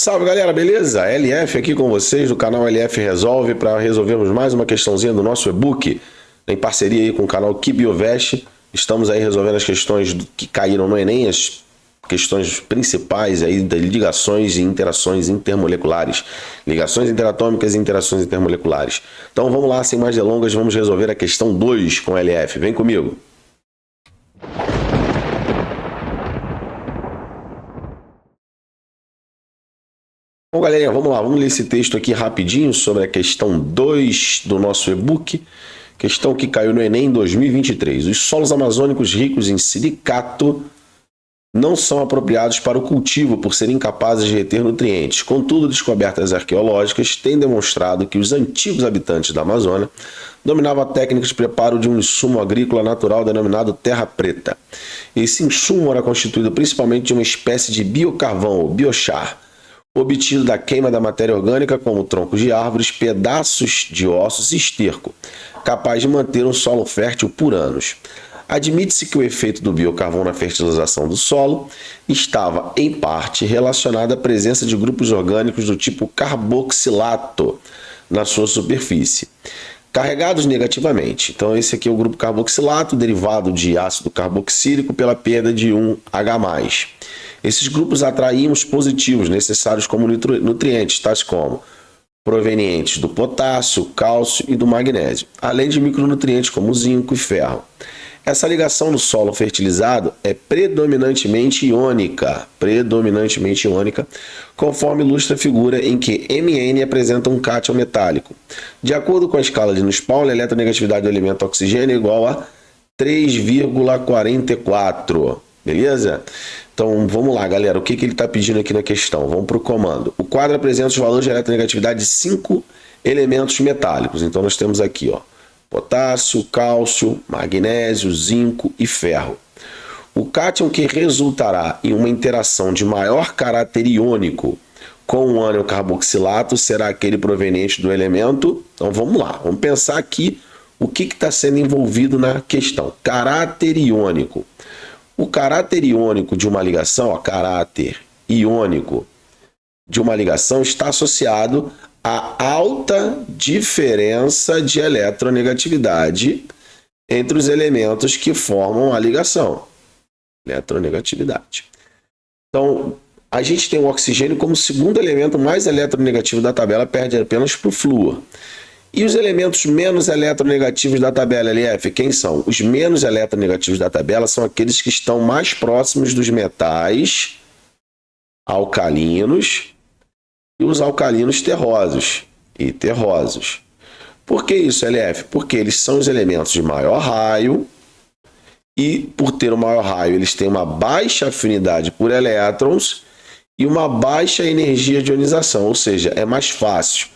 Salve galera, beleza? LF aqui com vocês do canal LF Resolve para resolvermos mais uma questãozinha do nosso e-book em parceria aí com o canal KiBioVest. Estamos aí resolvendo as questões que caíram no Enem, as questões principais aí das ligações e interações intermoleculares, ligações interatômicas e interações intermoleculares. Então vamos lá, sem mais delongas, vamos resolver a questão 2 com LF. Vem comigo. Bom, galerinha, vamos lá, vamos ler esse texto aqui rapidinho sobre a questão 2 do nosso e-book, questão que caiu no Enem em 2023. Os solos amazônicos ricos em silicato não são apropriados para o cultivo por serem incapazes de reter nutrientes. Contudo, descobertas arqueológicas têm demonstrado que os antigos habitantes da Amazônia dominavam a técnica de preparo de um insumo agrícola natural denominado terra preta. Esse insumo era constituído principalmente de uma espécie de biocarvão, ou biochar, obtido da queima da matéria orgânica como troncos de árvores, pedaços de ossos e esterco, capaz de manter um solo fértil por anos. Admite-se que o efeito do biocarvão na fertilização do solo estava, em parte, relacionado à presença de grupos orgânicos do tipo carboxilato na sua superfície, carregados negativamente. Então esse aqui é o grupo carboxilato, derivado de ácido carboxílico pela perda de um H+. Esses grupos atraíam os positivos necessários como nutrientes, tais como provenientes do potássio, cálcio e do magnésio, além de micronutrientes como zinco e ferro. Essa ligação no solo fertilizado é predominantemente iônica, conforme ilustra a figura em que Mn apresenta um cátion metálico. De acordo com a escala de Nussbaum, a eletronegatividade do elemento oxigênio é igual a 3,44. Beleza? Então vamos lá, galera. O que ele está pedindo aqui na questão? Vamos para o comando. O quadro apresenta os valores de eletronegatividade de 5 elementos metálicos. Então nós temos aqui, ó, potássio, cálcio, magnésio, zinco e ferro. O cátion que resultará em uma interação de maior caráter iônico com o ânion carboxilato será aquele proveniente do elemento. Então vamos lá, vamos pensar aqui o que está sendo envolvido na questão. Caráter iônico. O caráter iônico de uma ligação, ó, caráter iônico de uma ligação está associado à alta diferença de eletronegatividade entre os elementos que formam a ligação. Eletronegatividade. Então, a gente tem o oxigênio como segundo elemento mais eletronegativo da tabela, perde apenas para o flúor. E os elementos menos eletronegativos da tabela LF, quem são? Os menos eletronegativos da tabela são aqueles que estão mais próximos dos metais alcalinos e os alcalinos terrosos e terrosos. Por que isso, LF? Porque eles são os elementos de maior raio e, por ter um maior raio, eles têm uma baixa afinidade por elétrons e uma baixa energia de ionização, ou seja, é mais fácil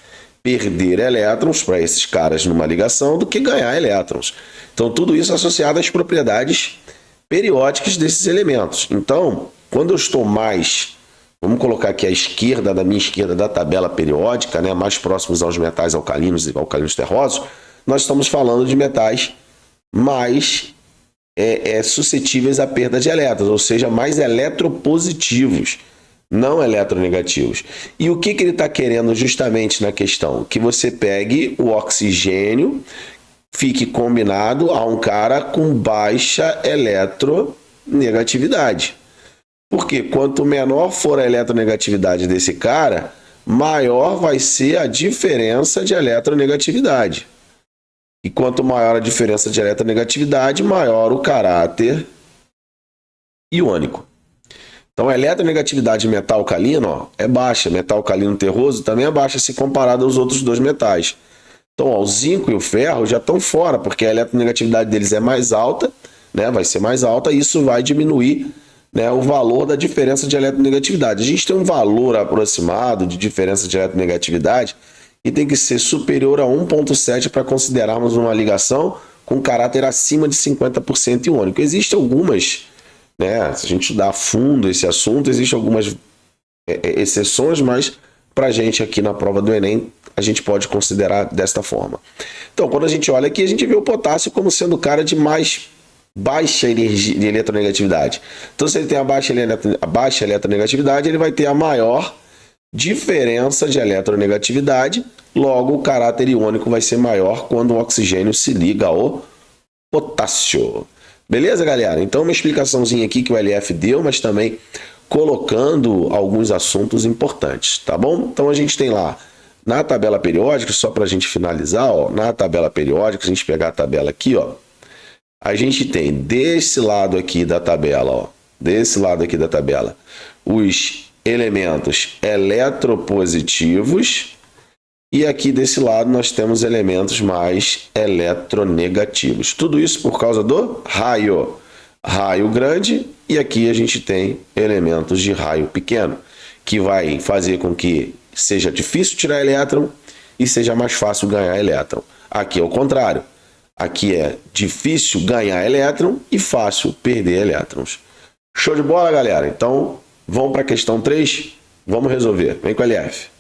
perder elétrons para esses caras numa ligação do que ganhar elétrons. Então, tudo isso associado às propriedades periódicas desses elementos. Então, quando eu estou mais, vamos colocar aqui à esquerda, da minha esquerda da tabela periódica, né, mais próximos aos metais alcalinos e alcalinos terrosos, nós estamos falando de metais mais suscetíveis à perda de elétrons, ou seja, mais eletropositivos, não eletronegativos. E o que ele está querendo justamente na questão? Que você pegue o oxigênio, fique combinado a um cara com baixa eletronegatividade. Porque quanto menor for a eletronegatividade desse cara, maior vai ser a diferença de eletronegatividade. E quanto maior a diferença de eletronegatividade, maior o caráter iônico. Então, a eletronegatividade de metal alcalino, ó, é baixa. Metal alcalino terroso também é baixa se comparado aos outros dois metais. Então, ó, o zinco e o ferro já estão fora, porque a eletronegatividade deles é mais alta, né, vai ser mais alta, e isso vai diminuir, né, o valor da diferença de eletronegatividade. A gente tem um valor aproximado de diferença de eletronegatividade e tem que ser superior a 1,7 para considerarmos uma ligação com caráter acima de 50% iônico. Existem algumas, né, se a gente estudar a fundo esse assunto, existem algumas exceções, mas para a gente aqui na prova do Enem, a gente pode considerar desta forma. Então, quando a gente olha aqui, a gente vê o potássio como sendo o cara de mais baixa energia de eletronegatividade. Então, se ele tem a baixa eletronegatividade, ele vai ter a maior diferença de eletronegatividade, logo o caráter iônico vai ser maior quando o oxigênio se liga ao potássio. Beleza, galera? Então, uma explicaçãozinha aqui que o LF deu, mas também colocando alguns assuntos importantes, tá bom? Então, a gente tem lá na tabela periódica, só para a gente finalizar, ó, na tabela periódica, se a gente pegar a tabela aqui, ó, a gente tem desse lado aqui da tabela, ó, desse lado aqui da tabela, os elementos eletropositivos e aqui desse lado nós temos elementos mais eletronegativos. Tudo isso por causa do raio. Raio grande e aqui a gente tem elementos de raio pequeno, que vai fazer com que seja difícil tirar elétron e seja mais fácil ganhar elétron. Aqui é o contrário. Aqui é difícil ganhar elétron e fácil perder elétrons. Show de bola, galera? Então, vamos para a questão 3? Vamos resolver. Vem com o LF.